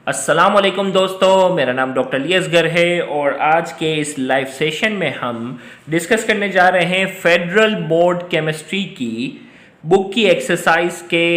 अस्सलाम वालेकुम दोस्तों, मेरा नाम डॉक्टर लियसगर है और आज के इस लाइव सेशन में हम डिस्कस करने जा रहे हैं फेडरल बोर्ड केमिस्ट्री की बुक की एक्सरसाइज के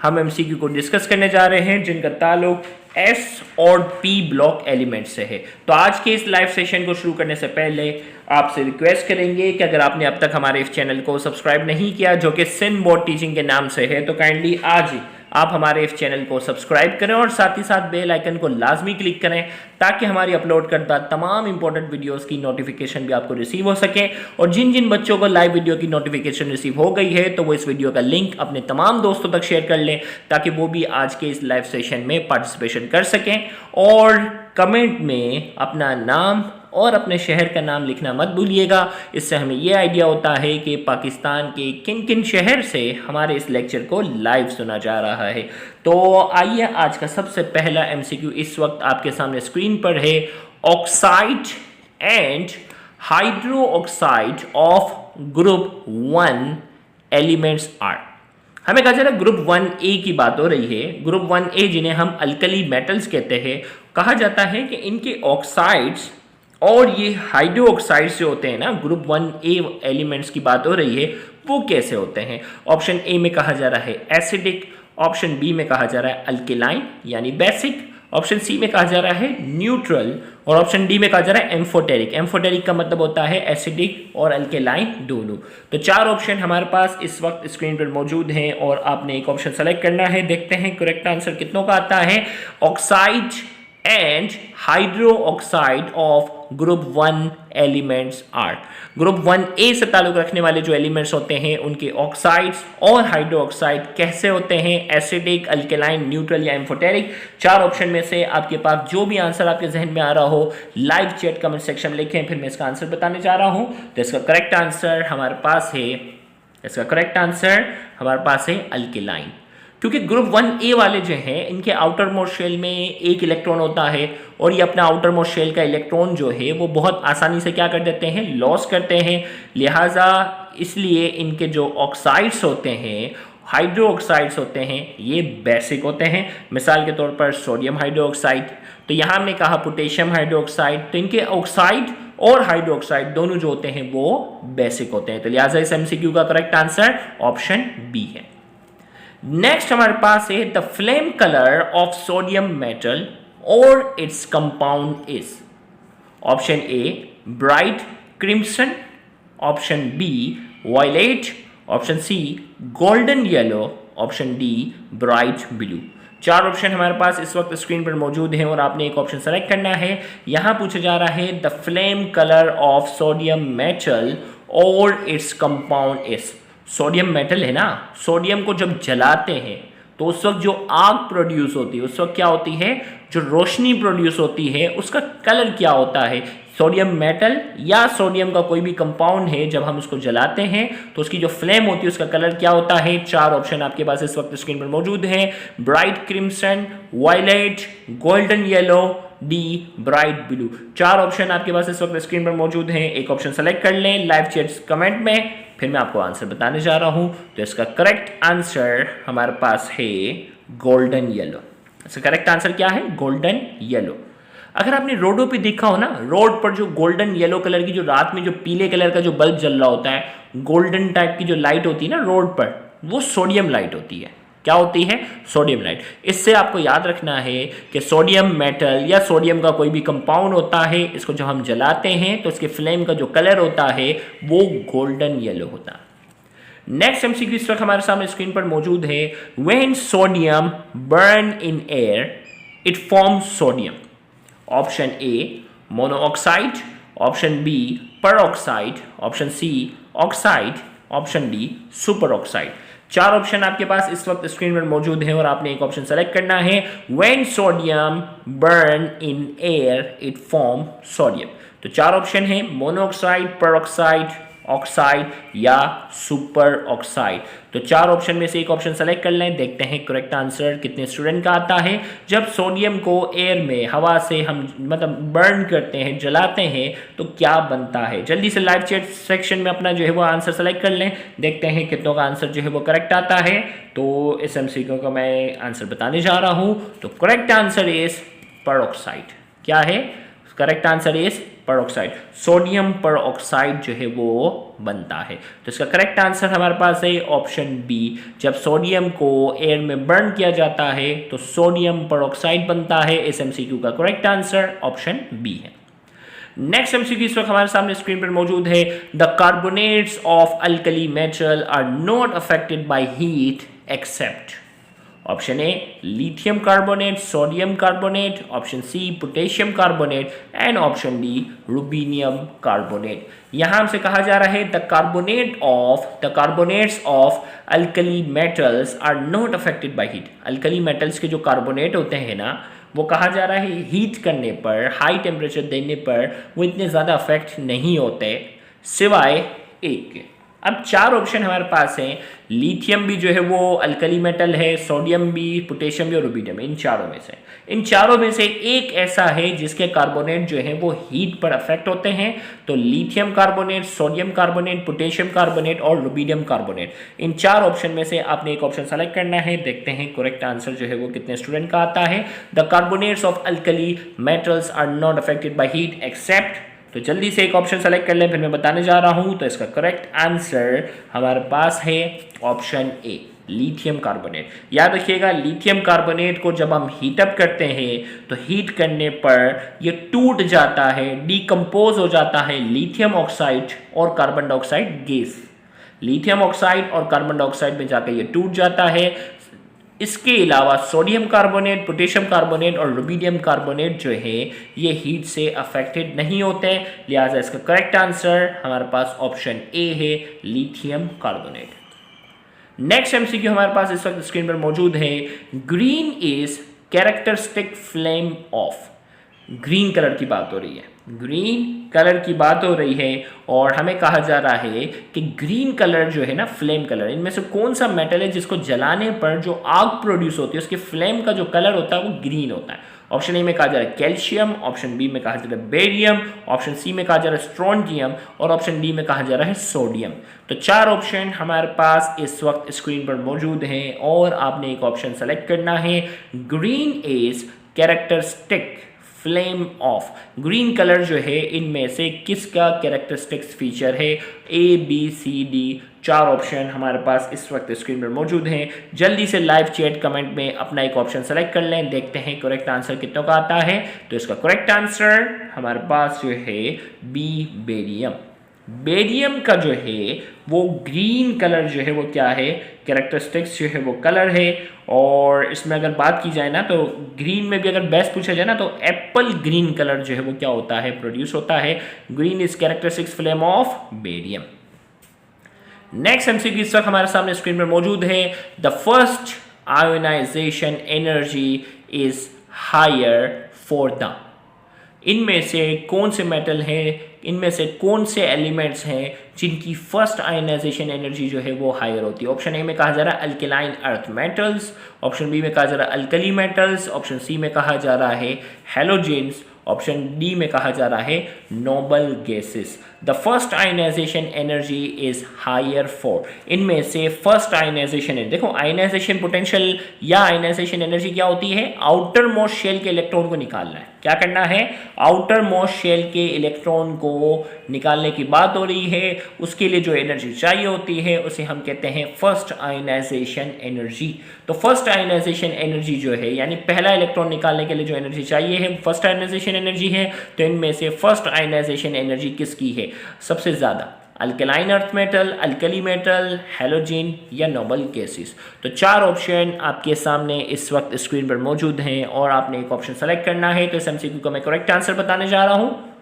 हम एमसीक्यू को डिस्कस करने जा रहे हैं जिनका ताल्लुक एस और पी ब्लॉक एलिमेंट से है। तो आज के इस लाइव सेशन को शुरू करने से पहले आपसे रिक्वेस्ट करेंगे कि अगर आपने अब तक हमारे इस चैनल को सब्सक्राइब नहीं किया जो कि सिंध बोर्ड टीचिंग के नाम से है, तो काइंडली आज ही आप हमारे इस चैनल को सब्सक्राइब करें और साथ ही साथ बेल आइकन को लाजमी क्लिक करें ताकि हमारी अपलोड करता तमाम इंपॉर्टेंट वीडियोस की नोटिफिकेशन भी आपको रिसीव हो सके। और जिन जिन बच्चों को लाइव वीडियो की नोटिफिकेशन रिसीव हो गई है तो वो इस वीडियो का लिंक अपने तमाम दोस्तों तक शेयर कर लें ताकि वो भी आज के इस लाइव सेशन में पार्टिसिपेशन कर सकें। और कमेंट में अपना नाम और अपने शहर का नाम लिखना मत भूलिएगा, इससे हमें ये आइडिया होता है कि पाकिस्तान के किन किन शहर से हमारे इस लेक्चर को लाइव सुना जा रहा है। तो आइए, आज का सबसे पहला एमसीक्यू इस वक्त आपके सामने स्क्रीन पर है। Oxide and hydroxide of group 1 elements are. हमें कहा जा रहा है ग्रुप 1A की बात हो रही है। ग्रुप 1A जिन्हें हम अल्कली मेटल्स कहते हैं, कहा जाता है कि इनके ऑक्साइड्स और ये हाइड्रो ऑक्साइड्स जो होते हैं ना, ग्रुप 1A एलिमेंट्स की बात हो रही है, वो कैसे होते हैं। ऑप्शन ए में कहा जा रहा है एसिडिक, ऑप्शन बी में कहा जा रहा है अल्केलाइन यानी बेसिक, ऑप्शन सी में कहा जा रहा है न्यूट्रल और ऑप्शन डी में कहा जा रहा है एम्फोटेरिक। एम्फोटेरिक का मतलब होता है एसिडिक और अल्केलाइन दोनों। तो चार ऑप्शन हमारे पास इस वक्त स्क्रीन पर मौजूद हैं और आपने एक ऑप्शन सेलेक्ट करना है। देखते हैं करेक्ट आंसर कितनों का आता है। Oxide and hydroxide of group 1 elements are. Group 1A से ताल्लुक रखने वाले जो एलिमेंट्स होते हैं उनके ऑक्साइड्स और हाइड्रो ऑक्साइड कैसे होते हैं, एसिडिक, अल्केलाइन, न्यूट्रल या एम्फोटेरिक। चार ऑप्शन में से आपके पास जो भी आंसर आपके जहन में आ रहा हो लाइव चैट कमेंट सेक्शन में लिखें, फिर मैं इसका आंसर बताने जा रहा हूं। तो इसका करेक्ट आंसर हमारे पास है अल्केलाइन, क्योंकि ग्रुप 1A वाले जो हैं इनके आउटर मोस्ट शेल में एक इलेक्ट्रॉन होता है और ये अपना आउटर मोस्ट शेल का इलेक्ट्रॉन जो है वो बहुत आसानी से क्या कर देते हैं, लॉस करते हैं। लिहाजा इसलिए इनके जो ऑक्साइड्स होते हैं, हाइड्रो ऑक्साइड्स होते हैं, ये बेसिक होते हैं। मिसाल के तौर पर सोडियम हाइड्रो ऑक्साइड, तो यहाँ हमने कहा पोटेशियम हाइड्रो ऑक्साइड, तो इनके ऑक्साइड और हाइड्रो ऑक्साइड दोनों जो होते हैं वो बेसिक होते हैं। तो लिहाजा इस एमसीक्यू का करेक्ट आंसर ऑप्शन बी है। नेक्स्ट हमारे पास है the flame colour of sodium metal और its compound is. Option A bright crimson, option B violet, option C golden yellow, option D bright blue. चार ऑप्शन हमारे पास इस वक्त स्क्रीन पर मौजूद हैं और आपने एक ऑप्शन सेलेक्ट करना है। यहां पूछा जा रहा है the flame colour of sodium metal और its compound is. Sodium metal है ना, सोडियम को जब जलाते हैं तो उस वक्त जो आग प्रोड्यूस होती है, उस वक्त क्या होती है, जो रोशनी प्रोड्यूस होती है उसका कलर क्या होता है। सोडियम मेटल या सोडियम का कोई भी कंपाउंड है, जब हम उसको जलाते हैं तो उसकी जो फ्लेम होती है उसका कलर क्या होता है। चार ऑप्शन आपके पास इस वक्त स्क्रीन पर मौजूद है। Bright crimson, violet, golden yellow, d bright blue. चार ऑप्शन आपके पास इस वक्त स्क्रीन पर मौजूद हैं, एक ऑप्शन सेलेक्ट कर लें लाइव चैट कमेंट में, फिर मैं आपको आंसर बताने जा रहा हूं। तो इसका करेक्ट आंसर हमारे पास है गोल्डन येलो। इसका करेक्ट आंसर क्या है, गोल्डन येलो। अगर आपने रोडों पे देखा हो ना, रोड पर जो गोल्डन येलो कलर की, जो रात में जो पीले कलर का जो बल्ब जल रहा होता है, गोल्डन टाइप की जो लाइट होती है ना रोड पर, वो सोडियम लाइट होती है। क्या होती है, सोडियम लाइट। इससे आपको याद रखना है कि सोडियम मेटल या सोडियम का कोई भी कंपाउंड होता है, इसको जब हम जलाते हैं तो इसके फ्लेम का जो कलर होता है वो गोल्डन येलो होता है। नेक्स्ट एमसीक्यू इस वक्त हमारे सामने स्क्रीन पर मौजूद है। When sodium burn in air it forms sodium. Option a monoxide, option b peroxide, option c oxide, option d superoxide. चार ऑप्शन आपके पास इस वक्त स्क्रीन पर मौजूद है और आपने एक ऑप्शन सेलेक्ट करना है। When sodium burn in air it form sodium. तो चार ऑप्शन है मोनोऑक्साइड, परऑक्साइड, ऑक्साइड या सुपर ऑक्साइड। तो 4 ऑप्शन में से एक ऑप्शन सेलेक्ट कर लें, देखते हैं करेक्ट आंसर कितने स्टूडेंट का आता है। जब सोडियम को एयर में हवा से हम मतलब बर्न करते हैं, जलाते हैं, तो क्या बनता है। जल्दी से लाइव चैट सेक्शन में अपना जो है वो आंसर सेलेक्ट कर लें, देखते हैं कितनों का आंसर जो है वो करेक्ट आता है। तो इस MCQ का मैं आंसर बताने जा रहा हूँ। तो करेक्ट आंसर इज पेरोक्साइड। क्या है correct answer is peroxide, sodium peroxide जो है वो बनता है। तो इसका करेक्ट आंसर हमारे पास है ऑप्शन बी। जब सोडियम को एयर में बर्न किया जाता है तो सोडियम पेरोक्साइड बनता है। इस MCQ का करेक्ट आंसर ऑप्शन बी है। नेक्स्ट MCQ इस वक्त हमारे सामने स्क्रीन पर मौजूद है। The carbonates of alkali metal are not affected by heat except. Option A lithium carbonate, sodium carbonate, option C potassium carbonate and option D rubidium carbonate. यहां हमसे कहा जा रहा है the carbonates of alkali metals are not affected by heat. Alkali metals के जो carbonate होते हैं ना, वो कहा जा रहा है हीट करने पर, हाई टेम्परेचर देने पर वो इतने ज़्यादा अफेक्ट नहीं होते सिवाय एक के। अब 4 ऑप्शन हमारे पास हैं। लिथियम भी जो है वो अल्कली मेटल है, सोडियम भी, पोटेशियम भी और रुबीडियम। इन चारों में से एक ऐसा है जिसके कार्बोनेट जो है वो हीट पर अफेक्ट होते हैं। तो lithium carbonate, sodium carbonate, potassium carbonate और रुबीडियम कार्बोनेट, इन 4 ऑप्शन में से आपने एक ऑप्शन सेलेक्ट करना है। देखते हैं करेक्ट आंसर जो है वो कितने स्टूडेंट का आता है। The carbonates of alkali metals are not affected by heat except. तो जल्दी से एक ऑप्शन सेलेक्ट कर लें, फिर मैं बताने जा रहा हूं। तो इसका करेक्ट आंसर हमारे पास है ऑप्शन ए लिथियम कार्बोनेट। याद रखिएगा लिथियम कार्बोनेट को जब हम हीटअप करते हैं तो हीट करने पर ये टूट जाता है, डिकम्पोज हो जाता है लिथियम ऑक्साइड और carbon dioxide gas. Lithium oxide और कार्बन डाइऑक्साइड में जाकर ये टूट जाता है। इसके अलावा सोडियम कार्बोनेट, पोटेशियम कार्बोनेट और रुबीडियम कार्बोनेट जो है ये हीट से अफेक्टेड नहीं होते, लिहाजा इसका करेक्ट आंसर हमारे पास ऑप्शन ए है लिथियम कार्बोनेट। नेक्स्ट MCQ हमारे पास इस वक्त स्क्रीन पर मौजूद है। Green is characteristic flame of. Green colour की बात हो रही है, ग्रीन कलर की बात हो रही है और हमें कहा जा रहा है कि ग्रीन कलर जो है ना, फ्लेम कलर, इनमें से कौन सा मेटल है जिसको जलाने पर जो आग प्रोड्यूस होती है उसके फ्लेम का जो कलर होता है वो ग्रीन होता है। ऑप्शन ए में कहा जा रहा है कैल्शियम, ऑप्शन बी में कहा जा रहा है बेरियम, ऑप्शन सी में कहा जा रहा है स्ट्रोंजियम और ऑप्शन डी में कहा जा रहा है सोडियम। तो 4 ऑप्शन हमारे पास इस वक्त स्क्रीन पर मौजूद हैं और आपने एक ऑप्शन सेलेक्ट करना है। Green is characteristic flame of. Green colour जो है इनमें से किसका कैरेक्टरिस्टिक्स फीचर है। ABCD 4 ऑप्शन हमारे पास इस वक्त स्क्रीन पर मौजूद हैं। जल्दी से लाइव चैट कमेंट में अपना एक ऑप्शन सेलेक्ट कर लें, देखते हैं करेक्ट आंसर कितनों का आता है। तो इसका करेक्ट आंसर हमारे पास जो है बी बेरियम। बेरियम का जो है वो ग्रीन कलर जो है वो क्या है, कैरेक्टरिस्टिक्स जो है वो कलर है। और इसमें अगर बात की जाए ना तो ग्रीन में भी अगर बेस्ट पूछा जाए ना तो एप्पल ग्रीन कलर जो है वो क्या होता है, प्रोड्यूस होता है। Green is characteristics flame of barium. Next MCQ इस वक्त हमारे सामने स्क्रीन पर मौजूद है। The first ionisation energy is higher for the. इनमें से कौन से मेटल हैं, इनमें से कौन से एलिमेंट्स हैं जिनकी फर्स्ट आयनाइजेशन एनर्जी जो है वो हायर होती है। ऑप्शन ए में कहा जा रहा है alkaline earth metals, option B में कहा जा रहा है अल्कली मेटल्स, ऑप्शन सी में कहा जा रहा है हैलोजेंस, ऑप्शन डी में कहा जा रहा है noble gases. The first ionisation energy is higher for. इनमें से फर्स्ट आयनाइजेशन है, देखो आयनाइजेशन पोटेंशियल या आयनाइजेशन एनर्जी क्या होती है, आउटर मोस्ट शेल के इलेक्ट्रॉन को निकालना है। क्या करना है, आउटर मोस्ट शेल के इलेक्ट्रॉन को निकालने की बात हो रही है। उसके लिए जो एनर्जी चाहिए होती है उसे हम कहते हैं फर्स्ट आयनाइजेशन एनर्जी। तो फर्स्ट आयनाइजेशन एनर्जी जो है यानी पहला इलेक्ट्रॉन निकालने के लिए जो एनर्जी चाहिए है फर्स्ट आयनाइजेशन एनर्जी है। तो इनमें से फर्स्ट आयनाइजेशन एनर्जी किसकी है सबसे ज़्यादा, alkaline earth metal, alkali metal, halogen या नोबल गैसेस। तो 4 ऑप्शन आपके सामने इस वक्त स्क्रीन पर मौजूद हैं और आपने एक ऑप्शन सेलेक्ट करना है। तो इस MCQ का मैं करेक्ट आंसर बताने जा रहा हूँ।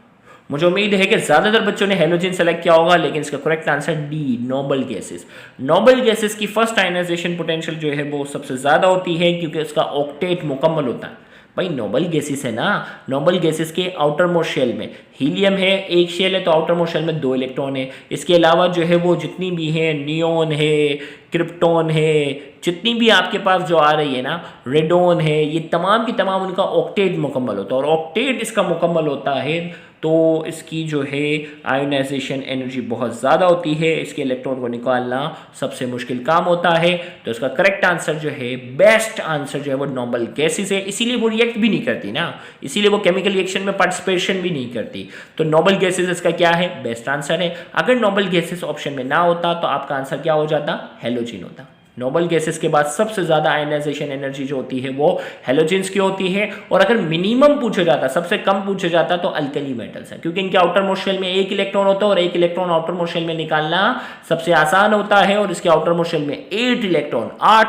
मुझे उम्मीद है कि ज़्यादातर बच्चों ने हैलोजन सेलेक्ट किया होगा, लेकिन इसका correct answer D noble gases. Noble gases की फर्स्ट आयनाइजेशन पोटेंशियल जो है वो सबसे ज़्यादा होती है क्योंकि इसका ऑक्टेट मुकम्मल होता है। भाई नोबल गैसेस है ना, नोबल गैसेस के आउटर मोस्ट शेल में हीलियम है, एक शेल है, तो आउटर मोस्ट शेल में 2 इलेक्ट्रॉन है। इसके अलावा जो है वो जितनी भी है, नियोन है, क्रिप्टॉन है, जितनी भी आपके पास जो आ रही है ना, रेडोन है, ये तमाम की तमाम उनका ऑक्टेट मुकम्मल होता है, और ऑक्टेट इसका मुकम्मल होता है तो इसकी जो है आयोनाइजेशन एनर्जी बहुत ज़्यादा होती है, इसके इलेक्ट्रॉन को निकालना सबसे मुश्किल काम होता है। तो इसका करेक्ट आंसर जो है, बेस्ट आंसर जो है वो नोबल गैसेस है, इसीलिए वो रिएक्ट भी नहीं करती ना, इसीलिए वो केमिकल रिएक्शन में पार्टिसिपेशन भी नहीं करती। तो नोबल गैसेस इसका क्या है, बेस्ट आंसर है। अगर नोबल गैसेस ऑप्शन में ना होता तो आपका आंसर क्या हो जाता, हैलोजन होता। नोबल गैसेस के बाद सबसे ज़्यादा आयनाइजेशन एनर्जी जो होती है वो हैलोजेंस की होती है, और अगर मिनिमम पूछा जाता, सबसे कम पूछा जाता, तो अल्कली मेटल्स है, क्योंकि इनके आउटर मोस्ट शेल में 1 इलेक्ट्रॉन होता है और 1 इलेक्ट्रॉन आउटर मोस्ट शेल में निकालना सबसे आसान होता है, और इसके आउटर मोस्ट शेल में 8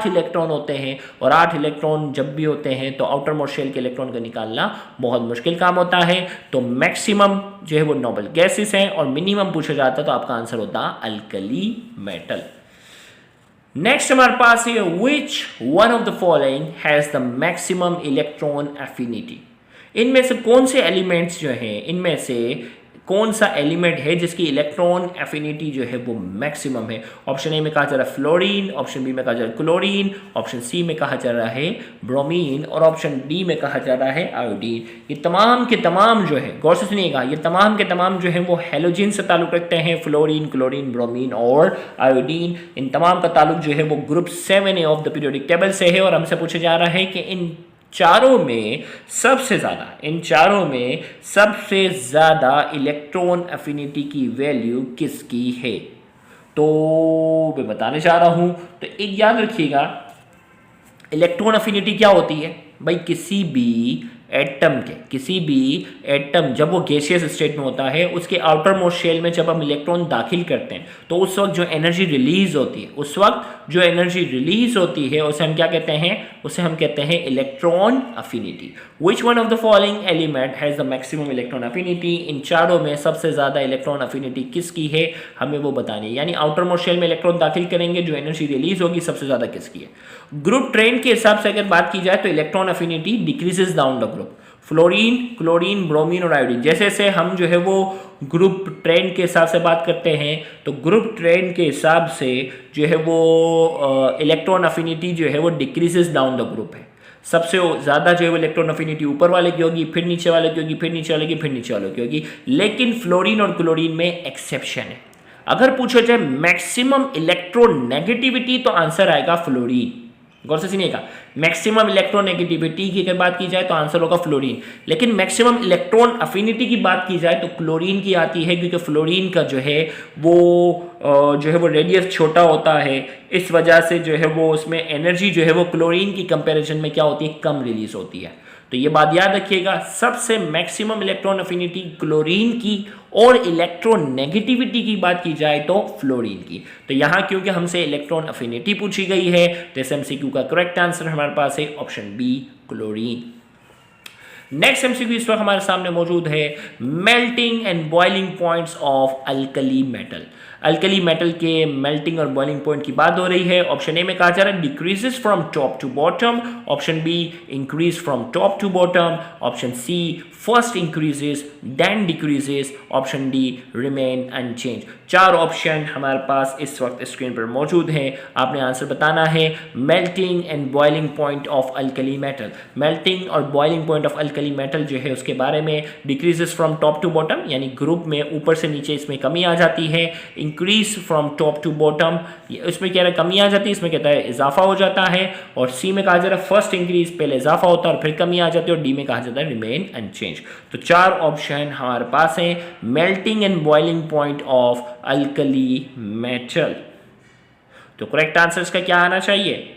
इलेक्ट्रॉन होते हैं, और 8 इलेक्ट्रॉन जब भी होते हैं तो आउटर मोस्ट शेल के इलेक्ट्रॉन को निकालना बहुत मुश्किल काम होता है। तो मैक्सिमम जो है वो नोबल गैसेस हैं, और मिनिमम पूछा जाता तो आपका आंसर होता अल्कली मेटल। नेक्स्ट हमारे पास है which one of the following has the maximum electron affinity. इनमें से कौन से एलिमेंट्स जो हैं, इनमें से कौन सा एलिमेंट है जिसकी इलेक्ट्रॉन एफिनिटी जो है वो मैक्सिमम है। ऑप्शन ए में कहा जा रहा है फ्लोरीन, ऑप्शन बी में कहा जा रहा है क्लोरीन, ऑप्शन सी में कहा जा रहा है ब्रोमीन, और ऑप्शन डी में कहा जा रहा है आयोडीन। ये तमाम के तमाम जो है, गौर से सुनिएगा, ये तमाम के तमाम जो है वो हैलोजन से ताल्लुक़ रखते हैं, फ्लोरीन, क्लोरीन, ब्रोमीन और आयोडीन। इन तमाम का ताल्लुक जो है वो group 7A of the periodic table से है, और हमसे पूछा जा रहा है कि इन चारों में सबसे ज़्यादा इलेक्ट्रॉन एफिनिटी की वैल्यू किसकी है। तो मैं बताने जा रहा हूं, तो एक याद रखिएगा, इलेक्ट्रॉन एफिनिटी क्या होती है भाई, किसी भी एटम जब वो गैसियस स्टेट में होता है, उसके आउटर मोस्ट शेल में जब हम इलेक्ट्रॉन दाखिल करते हैं तो उस वक्त जो एनर्जी रिलीज होती है उसे हम क्या कहते हैं, उसे हम कहते हैं electron affinity. Which one of the following element has the maximum electron affinity. इन चारों में सबसे ज़्यादा इलेक्ट्रॉन अफिनिटी किसकी है, हमें वो बतानी है। यानी आउटर मोस्ट शेल में इलेक्ट्रॉन दाखिल करेंगे, जो एनर्जी रिलीज होगी सबसे ज़्यादा किसकी है। ग्रुप ट्रेंड के हिसाब से अगर बात की जाए तो electron affinity decreases down the group, fluorine, chlorine, bromine और आयोडीन। जैसे जैसे हम जो है वो ग्रुप ट्रेंड के हिसाब से बात करते हैं, तो ग्रुप ट्रेंड के हिसाब से जो है वो इलेक्ट्रॉन अफिनिटी जो है वो डिक्रीजेस डाउन द ग्रुप है। सबसे ज़्यादा जो है वो इलेक्ट्रॉन अफिनिटी ऊपर वाले की होगी, फिर नीचे वाले की होगी, फिर नीचे वाले की, फिर नीचे वाले की होगी। लेकिन फ्लोरीन और क्लोरीन में एक्सेप्शन है। अगर पूछा जाए मैक्सिमम इलेक्ट्रोनेगेटिविटी तो आंसर आएगा फ्लोरीन। गौर से सुनिएगा, मैक्सिमम इलेक्ट्रोनेगेटिविटी की अगर बात की जाए तो आंसर होगा फ्लोरीन। लेकिन मैक्सिमम इलेक्ट्रॉन अफिनिटी की बात की जाए तो क्लोरीन की आती है, क्योंकि फ्लोरीन का जो है वो रेडियस छोटा होता है, इस वजह से जो है वो उसमें एनर्जी जो है वो क्लोरीन की कंपैरिजन में क्या होती है, कम रिलीज होती है। तो ये बात याद रखिएगा, सबसे मैक्सिमम इलेक्ट्रॉन अफिनिटी क्लोरीन की, और इलेक्ट्रोनेगेटिविटी की बात की जाए तो फ्लोरीन की। तो यहाँ क्योंकि हमसे इलेक्ट्रॉन अफिनिटी पूछी गई है, तो इस एमसीक्यू का करेक्ट आंसर हमारे पास है option b, chlorine. Next MCQ इस वक्त हमारे सामने मौजूद है, melting and boiling points of alkali metal. Alkali metal के मेल्टिंग और बॉइलिंग पॉइंट की बात हो रही है। ऑप्शन ए में कहा जा रहा है decreases from top to bottom, option b increase from top to bottom, option c first increases then decreases, option d remain unchange. 4 option हमारे पास इस वक्त स्क्रीन पर मौजूद हैं, आपने आंसर बताना है। Melting and boiling point of alkali metal, melting और boiling point of alkali metal जो है उसके बारे में, decreases from top to bottom यानी ग्रुप में ऊपर से नीचे इसमें कमी आ जाती है, increase from top to bottom इसमें कह रहा है कमी आ जाती है, इसमें कहता है इजाफा हो जाता है, और सी में कहा जा रहा है फर्स्ट इंक्रीज, पहले इजाफा होता है और फिर कमी आ जाती है, और डी में कहा जाता है रिमेन अनचेंज। तो 4 ऑप्शन हमारे पास हैं, melting and boiling point of alkali metal. तो करेक्ट आंसर इसका क्या आना चाहिए,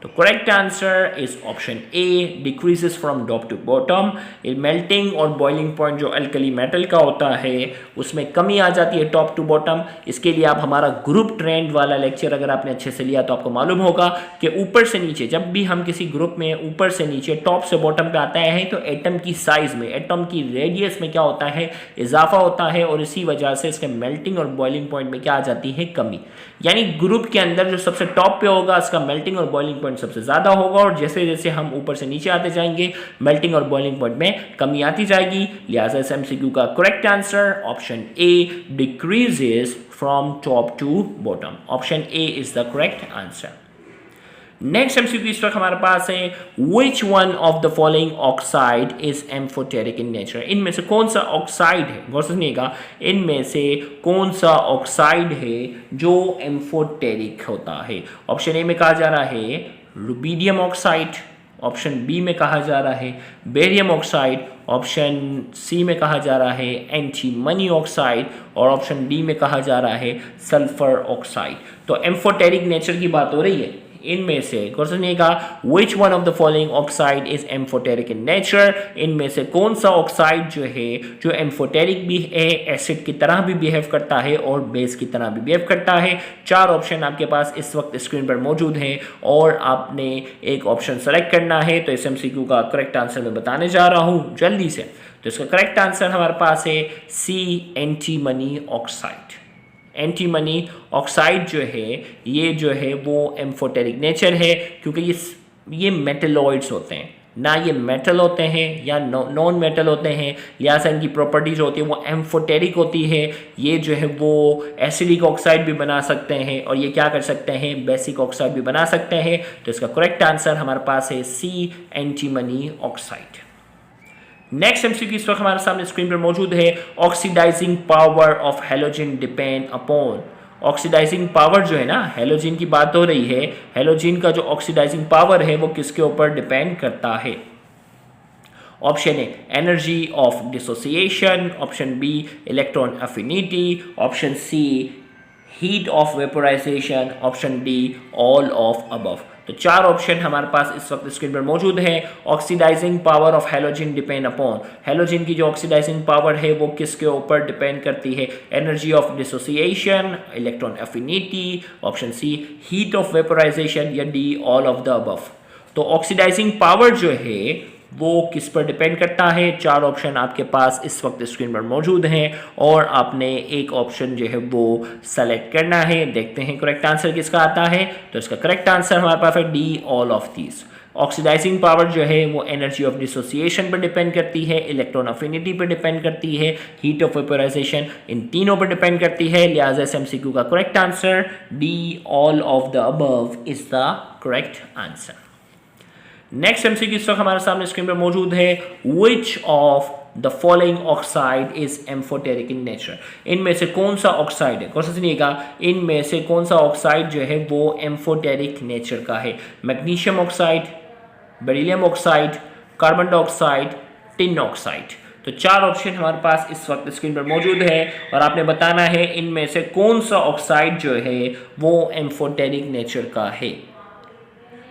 तो correct answer is option A, decreases from top to bottom. Melting और बॉइलिंग पॉइंट जो अल्कली मेटल का होता है उसमें कमी आ जाती है टॉप टू बॉटम। इसके लिए आप हमारा ग्रुप ट्रेंड वाला लेक्चर अगर आपने अच्छे से लिया तो आपको मालूम होगा कि ऊपर से नीचे जब भी हम किसी ग्रुप में ऊपर से नीचे टॉप से बॉटम पे आता है तो एटम की साइज में, एटम की रेडियस में क्या होता है, इजाफा होता है, और इसी वजह से इसके मेल्टिंग और बॉइलिंग पॉइंट में क्या आ जाती है, कमी। यानी ग्रुप के अंदर जो सबसे टॉप पे होगा उसका मेल्टिंग और बॉइलिंग पॉइंट पॉइंट सबसे ज़्यादा होगा और जैसे जैसे हम ऊपर से नीचे आते जाएंगे मेल्टिंग और बॉइलिंग पॉइंट में कमी आती जाएगी। लिहाजा इस MCQ का correct answer option A decreases from top to bottom. Option A is the correct answer. Next MCQ इस वक्त हमारे पास है which one of the following oxide is amphoteric in nature. इनमें से कौन सा ऑक्साइड है, गौर से सुनिएगा, इनमें से कौन सा ऑक्साइड है जो एम्फोटेरिक होता है। ऑप्शन ए में कहा जा रहा है रुबीडियम ऑक्साइड, ऑप्शन बी में कहा जा रहा है बेरियम ऑक्साइड, ऑप्शन सी में कहा जा रहा है एंटीमनी ऑक्साइड और ऑप्शन डी में कहा जा रहा है सल्फर ऑक्साइड। तो एम्फोटेरिक नेचर की बात हो रही है, इनमें से कौन सुनिएगा विच one of the following oxide is amphoteric in nature. इनमें से कौन सा ऑक्साइड जो है जो एम्फोटेरिक भी है, एसिड की तरह भी बिहेव करता है और बेस की तरह भी बिहेव करता है। चार ऑप्शन आपके पास इस वक्त स्क्रीन पर मौजूद हैं और आपने एक ऑप्शन सेलेक्ट करना है। तो इस MCQ का करेक्ट आंसर मैं बताने जा रहा हूं जल्दी से। तो इसका करेक्ट आंसर हमारे पास है C antimony oxide. Antimony oxide जो है ये जो है वो एम्फोटेरिक नेचर है क्योंकि ये मेटलॉइड्स होते हैं, ना ये मेटल होते हैं या नॉन मेटल होते हैं। लिहाजा इनकी प्रॉपर्टीज होती है वो एम्फोटेरिक होती है। ये जो है वो एसिडिक ऑक्साइड भी बना सकते हैं और ये क्या कर सकते हैं बेसिक ऑक्साइड भी बना सकते हैं। तो इसका करेक्ट आंसर हमारे पास है C antimony oxide. Next MCQ इस वक्त हमारे सामने स्क्रीन पर मौजूद है oxidising power of halogen depend upon. Oxidising power जो है ना, हेलोजन की बात हो रही है, हेलोजन का जो ऑक्सीडाइजिंग पावर है वो किसके ऊपर डिपेंड करता है। Option A energy of dissociation, option B electron affinity, option C heat of vaporisation, option D all of above. तो चार ऑप्शन हमारे पास इस वक्त स्क्रीन पर मौजूद है। Oxidising power of halogen depend upon, halogen की जो ऑक्सीडाइजिंग पावर है वो किसके ऊपर डिपेंड करती है। Energy of dissociation, electron affinity, option C heat of vaporisation या D all of the above. तो ऑक्सीडाइजिंग पावर जो है वो किस पर डिपेंड करता है। चार ऑप्शन आपके पास इस वक्त स्क्रीन पर मौजूद हैं और आपने एक ऑप्शन जो है वो सेलेक्ट करना है। देखते हैं करेक्ट आंसर किसका आता है। तो इसका करेक्ट आंसर हमारे पास है D all of these. Oxidising power जो है वो एनर्जी ऑफ डिसोसिएशन पर डिपेंड करती है, इलेक्ट्रॉन अफिनिटी पर डिपेंड करती है, हीट ऑफ वेपोराइजेशन, इन तीनों पर डिपेंड करती है। लिहाजा इस MCQ का correct answer D all of the above is the correct answer. Next MCQ इस वक्त हमारे सामने स्क्रीन पर मौजूद है which of the following oxide is amphoteric in nature. इनमें से कौन सा ऑक्साइड है, कौन सा सुनिएगा, इनमें से कौन सा ऑक्साइड जो है वो एम्फोटेरिक नेचर का है। Magnesium oxide, beryllium oxide, carbon dioxide, tin oxide. तो चार ऑप्शन हमारे पास इस वक्त स्क्रीन पर मौजूद है और आपने बताना है इनमें से कौन सा ऑक्साइड जो है वो एम्फोटेरिक नेचर का है।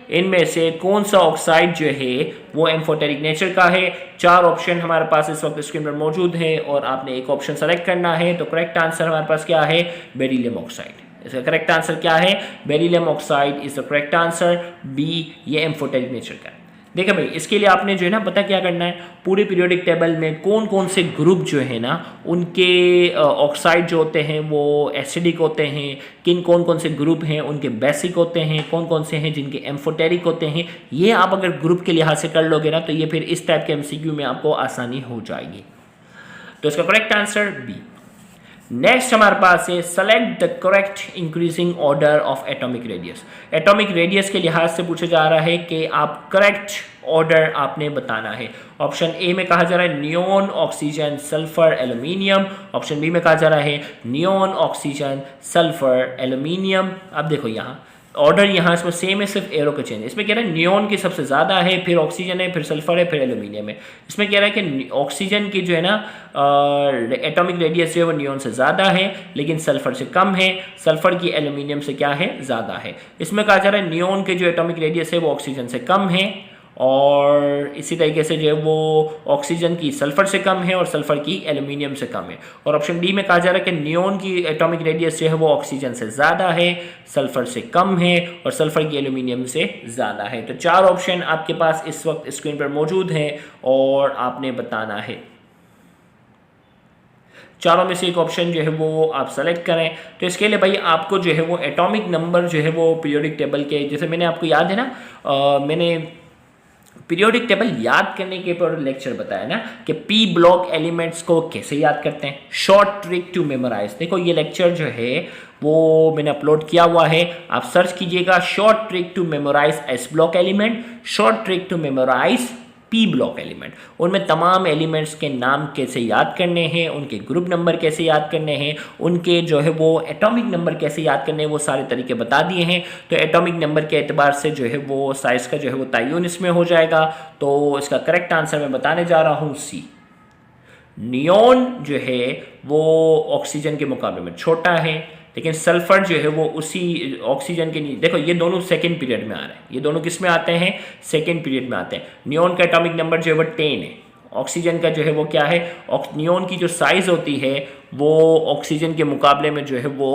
इनमें से कौन सा ऑक्साइड जो है वो एम्फोटेरिक नेचर का है। चार ऑप्शन हमारे पास इस वक्त स्क्रीन पर मौजूद है और आपने एक ऑप्शन सेलेक्ट करना है। तो करेक्ट आंसर हमारे पास क्या है, बेरिलियम ऑक्साइड। इसका करेक्ट आंसर क्या है, beryllium oxide is the correct answer, B ये एम्फोटेरिक नेचर का है। देखिए भाई, इसके लिए आपने जो है ना पता क्या करना है, पूरे पीरियोडिक टेबल में कौन कौन से ग्रुप जो है ना उनके ऑक्साइड जो होते हैं वो एसिडिक होते हैं, किन कौन कौन से ग्रुप हैं उनके बेसिक होते हैं, कौन कौन से हैं जिनके एम्फोटेरिक होते हैं। ये आप अगर ग्रुप के लिहाज से कर लोगे ना तो ये फिर इस टाइप के MCQ में आपको आसानी हो जाएगी। तो इसका करेक्ट आंसर बी। नेक्स्ट हमारे पास है select the correct increasing order of atomic radius. Atomic radius के लिहाज से पूछा जा रहा है कि आप करेक्ट ऑर्डर आपने बताना है। ऑप्शन ए में कहा जा रहा है neon, oxygen, sulphur, aluminium. Option B में कहा जा रहा है नियोन, ऑक्सीजन, सल्फर, एल्यूमिनियम। अब देखो यहाँ ऑर्डर यहाँ इसमें सेम है, सिर्फ एरो का चेंज है। इसमें कह रहा है नियोन की सबसे ज़्यादा है, फिर ऑक्सीजन है, फिर सल्फर है, फिर एल्यूमिनियम है। इसमें कह रहा है कि ऑक्सीजन की जो है ना एटॉमिक रेडियस जो है वो नियोन से ज़्यादा है लेकिन सल्फर से कम है, सल्फर की एल्यूमिनियम से क्या है, ज़्यादा है। इसमें कहा जा रहा है नियोन के जो एटॉमिक रेडियस है वो ऑक्सीजन से कम है और इसी तरीके से जो है वो ऑक्सीजन की सल्फर से कम है और सल्फर की एल्यूमिनियम से कम है। और ऑप्शन डी में कहा जा रहा है कि नियोन की एटॉमिक रेडियस जो है वो ऑक्सीजन से ज़्यादा है, सल्फर से कम है और सल्फर की एल्यूमिनियम से ज़्यादा है। तो चार ऑप्शन आपके पास इस वक्त स्क्रीन पर मौजूद हैं और आपने बताना है। चारों में से एक ऑप्शन जो है वो आप सेलेक्ट करें। तो इसके लिए भाई आपको जो है वो एटॉमिक नंबर जो है वो पीरियोडिक टेबल के, जैसे मैंने आपको याद है ना, मैंने पीरियोडिक टेबल याद करने के ऊपर लेक्चर बताया ना कि पी ब्लॉक एलिमेंट्स को कैसे याद करते हैं, शॉर्ट ट्रिक टू मेमोराइज। देखो ये लेक्चर जो है वो मैंने अपलोड किया हुआ है, आप सर्च कीजिएगा short trick to memorise S block element, short trick to memorise P block element. उनमें तमाम एलिमेंट्स के नाम कैसे याद करने हैं, उनके ग्रुप नंबर कैसे याद करने हैं, उनके जो है वो एटॉमिक नंबर कैसे याद करने हैं, वो सारे तरीके बता दिए हैं। तो एटॉमिक नंबर के एतबार से जो है वो साइज का जो है वो तयन इसमें हो जाएगा। तो इसका करेक्ट आंसर मैं बताने जा रहा हूँ सी। नियॉन जो है वो ऑक्सीजन के मुकाबले में छोटा है, लेकिन सल्फर जो है वो उसी ऑक्सीजन के नहीं। देखो ये दोनों सेकेंड पीरियड में आ रहे हैं, ये दोनों किस में आते हैं, सेकेंड पीरियड में आते हैं। नियॉन का एटॉमिक नंबर जो है वो 10 है, ऑक्सीजन का जो है वो क्या है, नियॉन की जो साइज होती है वो ऑक्सीजन के मुकाबले में जो है वो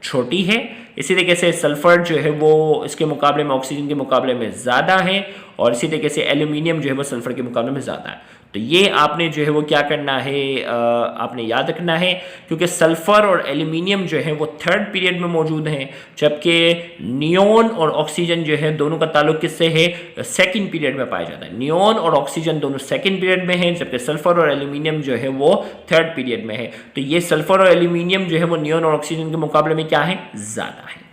छोटी है। इसी तरीके से सल्फर जो है वो इसके मुकाबले में ऑक्सीजन के मुकाबले में ज़्यादा है, और इसी तरीके से एल्यूमिनियम जो है वो सल्फर के मुकाबले में ज़्यादा है। तो ये आपने जो है वो क्या करना है, आपने याद रखना है, क्योंकि सल्फर और एल्यूमिनियम जो है वो थर्ड पीरियड में मौजूद हैं, जबकि नियॉन और ऑक्सीजन जो है दोनों का ताल्लुक किससे है, सेकंड पीरियड में पाया जाता है। नियॉन और ऑक्सीजन दोनों सेकंड पीरियड में हैं, जबकि सल्फर और एल्यूमिनियम जो है वो थर्ड पीरियड में है। तो ये सल्फर और एल्यूमिनियम जो है वो नियॉन और ऑक्सीजन के मुकाबले में क्या है, ज़्यादा है।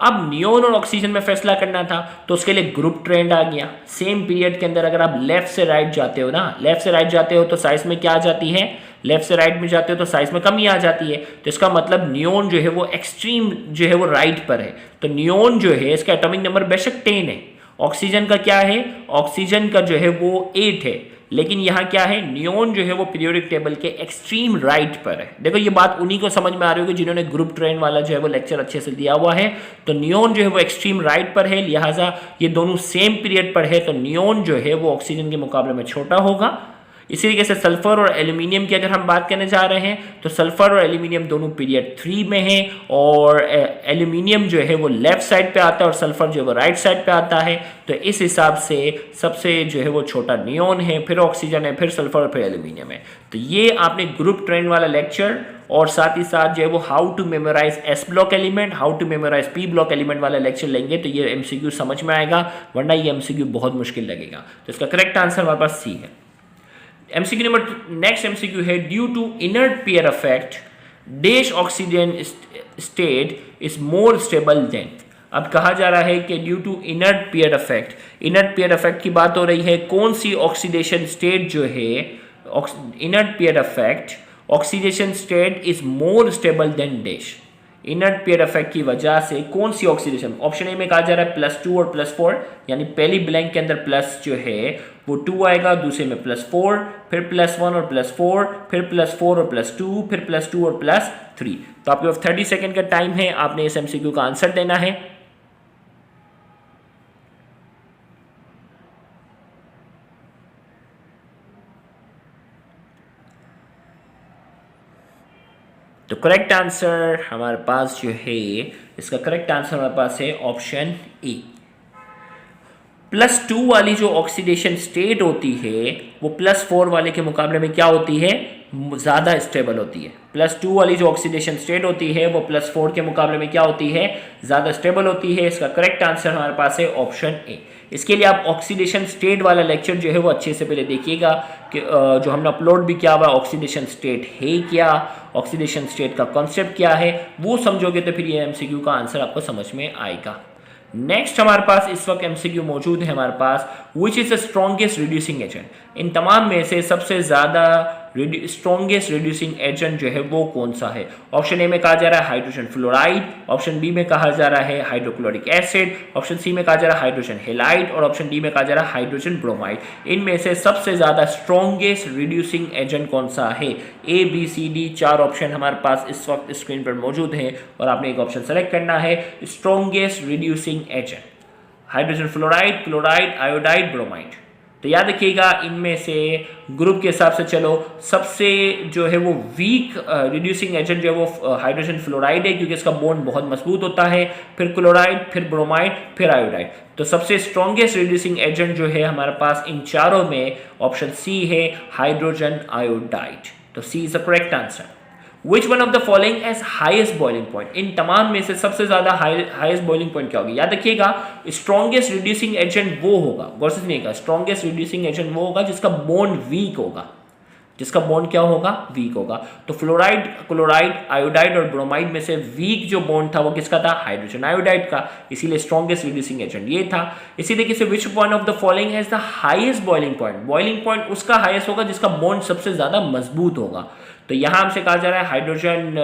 अब नियॉन और ऑक्सीजन में फैसला करना था, तो उसके लिए ग्रुप ट्रेंड आ गया। सेम पीरियड के अंदर अगर आप लेफ्ट से राइट जाते हो ना, लेफ्ट से राइट जाते हो तो साइज में क्या आ जाती है, लेफ्ट से राइट में जाते हो तो साइज में कमी आ जाती है। तो इसका मतलब नियॉन जो है वो एक्सट्रीम जो है वो राइट पर है। तो नियॉन जो है इसका एटॉमिक नंबर बेशक 10 है, ऑक्सीजन का क्या है, ऑक्सीजन का जो है वो 8 है, लेकिन यहाँ क्या है, नियॉन जो है वो पीरियोडिक टेबल के एक्सट्रीम राइट पर है। देखो ये बात उन्हीं को समझ में आ रही होगी जिन्होंने ग्रुप ट्रेंड वाला जो है वो लेक्चर अच्छे से दिया हुआ है। तो नियॉन जो है वो एक्सट्रीम राइट पर है, लिहाजा ये दोनों सेम पीरियड पर है, तो नियॉन जो है वो ऑक्सीजन के मुकाबले में छोटा होगा। इसी तरीके से सल्फर और एल्यूमिनियम की अगर हम बात करने जा रहे हैं, तो सल्फर और एल्यूमिनियम दोनों पीरियड 3 में हैं, और एल्यूमिनियम जो है वो लेफ्ट साइड पे आता है और सल्फर जो है वो राइट साइड पे आता है। तो इस हिसाब से सबसे जो है वो छोटा नियॉन है, फिर ऑक्सीजन है, फिर सल्फर और फिर एल्यूमिनियम है। तो ये आपने ग्रुप ट्रेंड वाला लेक्चर और साथ ही साथ जो है वो how to memorise S block element, how to memorise P block element वाला लेक्चर लेंगे तो ये एमसीक्यू समझ में आएगा, वरना ये एमसीक्यू बहुत मुश्किल लगेगा। तो इसका करेक्ट आंसर हमारे पास सी है। एमसीक्यू नंबर नेक्स्ट एमसीक्यू है, due to inert pair effect dash oxygen state is more stable than. अब कहा जा रहा है कि due to inert pair effect, inert pair effect की बात हो रही है, कौन सी ऑक्सीडेशन स्टेट जो है, inert pair effect oxidation state is more stable then dash. Inert pair effect की वजह से कौन सी ऑक्सीडेशन, ऑप्शन ए में कहा जा रहा है +2 और +4, यानी पहली ब्लैंक के अंदर प्लस जो है वो 2 आएगा, दूसरे में +4, फिर +1 और +4, फिर +4 और +2, फिर +2 और +3। तो आपके पास 30 सेकेंड का टाइम है, आपने इस एमसीक्यू का आंसर देना है। तो करेक्ट आंसर हमारे पास जो है, इसका करेक्ट आंसर हमारे पास है ऑप्शन ए। +2 वाली जो ऑक्सीडेशन स्टेट होती है वो +4 वाले के मुकाबले में क्या होती है, ज़्यादा स्टेबल होती है। +2 वाली जो ऑक्सीडेशन स्टेट होती है वो +4 के मुकाबले में क्या होती है, ज़्यादा स्टेबल होती है। इसका करेक्ट आंसर हमारे पास है ऑप्शन ए। इसके लिए आप ऑक्सीडेशन स्टेट वाला लेक्चर जो है वो अच्छे से पहले देखिएगा कि जो हमने अपलोड भी किया हुआ, ऑक्सीडेशन स्टेट है क्या, ऑक्सीडेशन स्टेट का कॉन्सेप्ट क्या है, वो समझोगे तो फिर ये एमसीक्यू का आंसर आपको समझ में आएगा। नेक्स्ट हमारे पास इस वक्त एमसीक्यू मौजूद है हमारे पास, which is the strongest reducing agent. इन तमाम में से सबसे ज़्यादा स्ट्रॉन्गेस्ट रिड्यूसिंग एजेंट जो है वो कौन सा है। ऑप्शन ए में कहा जा रहा है हाइड्रोजन फ्लोराइड, ऑप्शन बी में कहा जा रहा है हाइड्रोक्लोरिक एसिड, ऑप्शन सी में कहा जा रहा है हाइड्रोजन हेलाइड, और ऑप्शन डी में कहा जा रहा है हाइड्रोजन ब्रोमाइड। इनमें से सबसे ज़्यादा स्ट्रॉन्गेस्ट रिड्यूसिंग एजेंट कौन सा है। A B C D 4 option हमारे पास इस वक्त स्क्रीन पर मौजूद हैं, और आपने एक ऑप्शन सेलेक्ट करना है। Strongest reducing agent hydrogen fluoride, chloride, iodide, bromide. तो याद रखिएगा इनमें से ग्रुप के हिसाब से चलो, सबसे जो है वो वीक रिड्यूसिंग एजेंट जो है वो हाइड्रोजन फ्लोराइड है, क्योंकि इसका बॉन्ड बहुत मजबूत होता है, फिर क्लोराइड, फिर ब्रोमाइड, फिर आयोडाइड। तो सबसे स्ट्रॉन्गेस्ट रिड्यूसिंग एजेंट जो है हमारे पास इन चारों में ऑप्शन सी है, हाइड्रोजन आयोडाइड। तो C is the correct answer. Which one of the following has highest boiling point, इन तमाम में से सबसे ज्यादा हाईएस्ट बॉइलिंग पॉइंट क्या होगी? याद रखिएगा स्ट्रॉन्गेस्ट रिड्यूसिंग एजेंट वो होगा, गौर से सुनिएगा, स्ट्रॉन्गेस्ट रिड्यूसिंग एजेंट वो होगा जिसका बॉन्ड वीक होगा, जिसका बॉन्ड क्या होगा? वीक होगा। तो फ्लोराइड, क्लोराइड, आयोडाइड और ब्रोमाइड में से वीक जो बॉन्ड था वो किसका था? हाइड्रोजन आयोडाइड का, इसीलिए स्ट्रॉन्गेस्ट रिड्यूसिंग एजेंट ये था। इसी तरीके से विच one of the following has the highest boiling point, boiling point उसका हाईएस्ट होगा जिसका बॉन्ड सबसे ज्यादा मजबूत होगा। तो यहां हमसे कहा जा रहा है हाइड्रोजन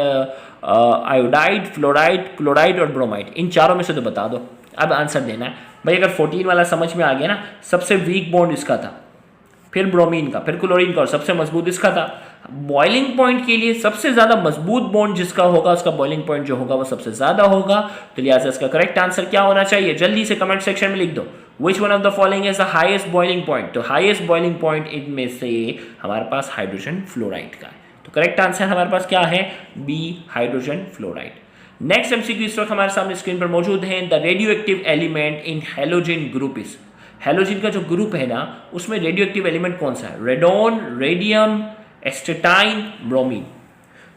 आयोडाइड, फ्लोराइड, क्लोराइड और ब्रोमाइड, इन चारों में से तो बता दो। अब आंसर देना है भाई। अगर 14 वाला समझ में आ गया ना, सबसे वीक बॉन्ड इसका था, फिर ब्रोमीन का, फिर क्लोरीन का और सबसे मजबूत इसका था। बॉइलिंग पॉइंट के लिए सबसे ज्यादा मजबूत बॉन्ड जिसका होगा उसका बॉइलिंग पॉइंट जो होगा वो सबसे ज्यादा होगा। तो लिहाजा इसका करेक्ट आंसर क्या होना चाहिए? जल्दी से कमेंट सेक्शन में लिख दो। विच one of the following is the highest boiling point? तो हाईएस्ट बॉइलिंग पॉइंट इनमें से हमारे पास हाइड्रोजन फ्लोराइड का है। तो करेक्ट आंसर हमारे पास क्या है? B, hydrogen fluoride. Next MCQ इस वक्त हमारे सामने स्क्रीन पर मौजूद है। The radioactive element in halogen group is, halogen का जो ग्रुप है ना उसमें रेडियो एक्टिव एलिमेंट कौन सा है? Radon, radium, astatine, bromine.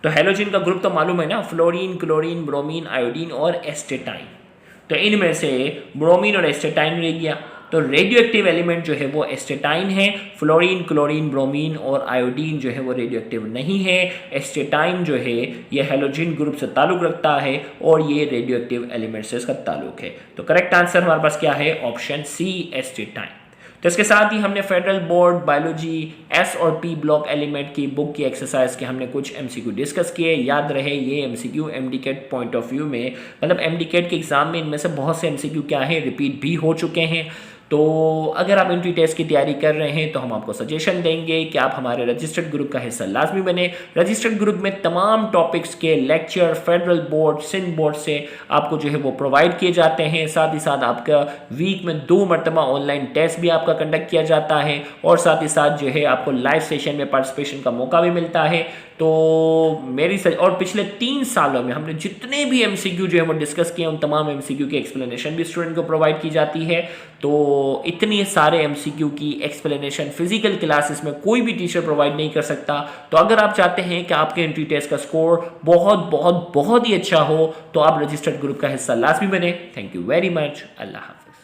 तो हैलोजन का ग्रुप तो मालूम है ना, फ्लोरीन, क्लोरीन, ब्रोमीन, आयोडीन और एस्टेटाइन। तो इनमें से ब्रोमीन और एस्टेटाइन रह गया। तो रेडियो एक्टिव एलिमेंट जो है वो एस्टेटाइन है। फ्लोरीन, क्लोरीन, ब्रोमीन और आयोडीन जो है वो रेडियो एक्टिव नहीं है। एस्टेटाइन जो है ये हैलोजन ग्रुप से ताल्लुक रखता है और ये रेडियो एक्टिव एलिमेंट से इसका ताल्लुक है। तो करेक्ट आंसर हमारे पास क्या है? Option C, astatine. तो इसके साथ ही हमने फेडरल बोर्ड बायोलॉजी एस और पी ब्लॉक एलिमेंट की बुक की एक्सरसाइज के हमने कुछ एमसीक्यू डिस्कस किए। याद रहे ये MCQ MDCAT point of view में, मतलब एमडीकेट के एग्जाम में इनमें से बहुत से एमसीक्यू क्या है, रिपीट भी हो चुके हैं। तो अगर आप एंट्री टेस्ट की तैयारी कर रहे हैं तो हम आपको सजेशन देंगे कि आप हमारे रजिस्टर्ड ग्रुप का हिस्सा लाजमी बने। रजिस्टर्ड ग्रुप में तमाम टॉपिक्स के lecture federal board, Sindh board से आपको जो है वो प्रोवाइड किए जाते हैं। साथ ही साथ आपका वीक में 2 मरतबा ऑनलाइन टेस्ट भी आपका कंडक्ट किया जाता है और साथ ही साथ जो है आपको लाइव सेशन में पार्टिसिपेशन का मौका भी मिलता है। तो और पिछले 3 सालों में हमने जितने भी एमसीक्यू जो है वो डिस्कस किए उन तमाम एमसीक्यू की एक्सप्लेनेशन भी स्टूडेंट को प्रोवाइड की जाती है। तो इतनी सारे एमसीक्यू की एक्सप्लेनेशन फिजिकल क्लासेस में कोई भी टीचर प्रोवाइड नहीं कर सकता। तो अगर आप चाहते हैं कि आपके एंट्री टेस्ट का स्कोर बहुत बहुत बहुत ही अच्छा हो तो आप रजिस्टर्ड ग्रुप का हिस्सा लाजमी बने। Thank you very much. Allah Hafiz.